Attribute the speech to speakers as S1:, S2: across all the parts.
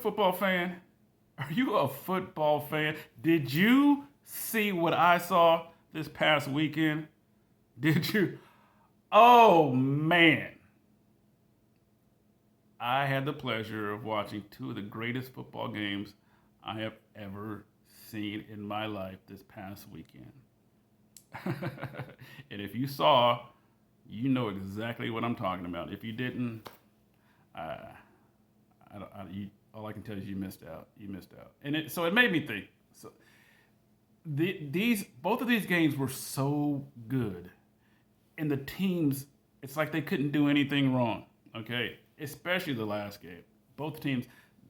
S1: football fan? Are you a football fan? Did you see what I saw this past weekend? Did you? Oh, man. I had the pleasure of watching two of the greatest football games I have ever seen in my life this past weekend. And if you saw, you know exactly what I'm talking about. If you didn't, uh, all I can tell you is you missed out. You missed out. So it made me think. So both of these games were so good, and the teams, it's like they couldn't do anything wrong. Okay, especially the last game. Both teams,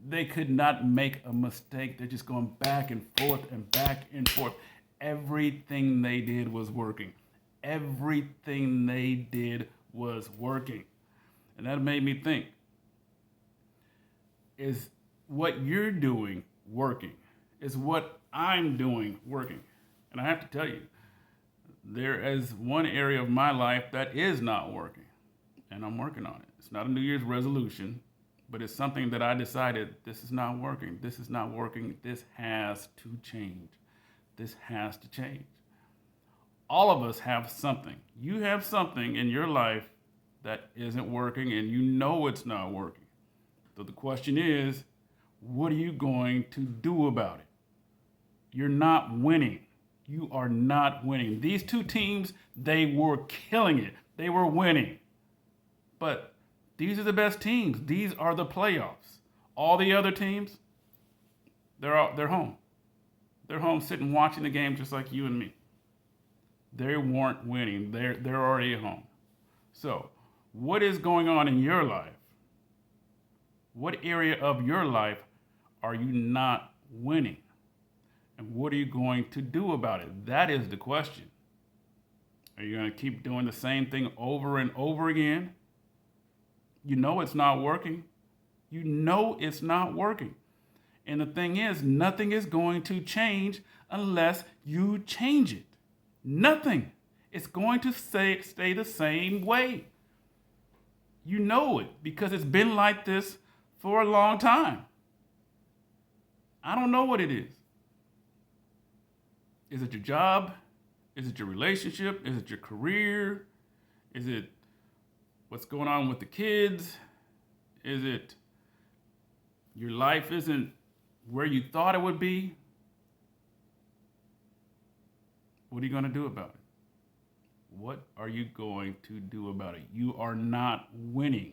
S1: they could not make a mistake. They're just going back and forth and back and forth. Everything they did was working. Everything they did was working. And that made me think, is what you're doing working? Is what I'm doing working? And I have to tell you, there is one area of my life that is not working, and I'm working on it. It's not a New Year's resolution, but it's something that I decided, this is not working. This is not working. This has to change. This has to change. All of us have something. You have something in your life that isn't working, and you know it's not working. So the question is, what are you going to do about it? You're not winning. You are not winning. These two teams, they were killing it. They were winning. But these are the best teams. These are the playoffs. All the other teams, they're home. They're home sitting watching the game just like you and me. They weren't winning. They're already at home. So, what is going on in your life? What area of your life are you not winning? And what are you going to do about it? That is the question. Are you going to keep doing the same thing over and over again? You know it's not working. You know it's not working. And the thing is, nothing is going to change unless you change it. Nothing. It's going to stay the same way. You know it because it's been like this for a long time. I don't know what it is. Is it your job? Is it your relationship? Is it your career? Is it what's going on with the kids? Is it your life isn't where you thought it would be? What are you going to do about it? What are you going to do about it? You are not winning.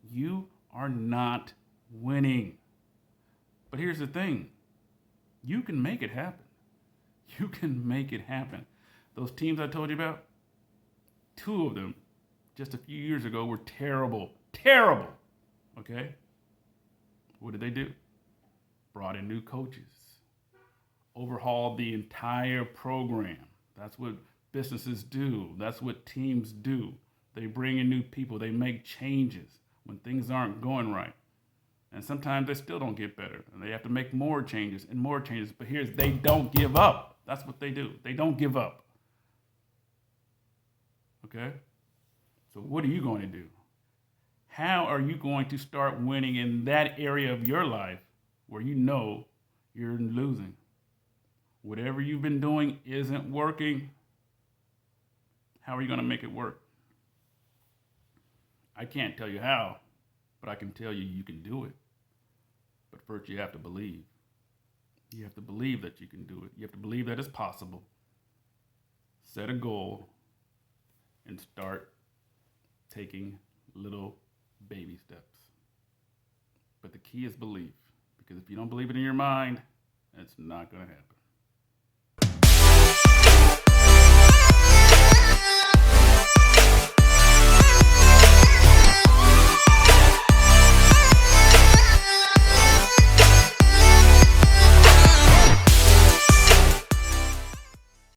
S1: You are not winning. But here's the thing. You can make it happen. You can make it happen. Those teams I told you about, two of them just a few years ago were terrible. Terrible. Okay? What did they do? Brought in new coaches. Overhauled the entire program. That's what businesses do. That's what teams do. They bring in new people. They make changes when things aren't going right. And sometimes they still don't get better. And they have to make more changes and more changes. But they don't give up. That's what they do. They don't give up. Okay? So what are you going to do? How are you going to start winning in that area of your life where you know you're losing? Whatever you've been doing isn't working. How are you going to make it work? I can't tell you how, but I can tell you you can do it. But first you have to believe. You have to believe that you can do it. You have to believe that it's possible. Set a goal and start taking little baby steps. But the key is belief. Because if you don't believe it in your mind, it's not going to happen.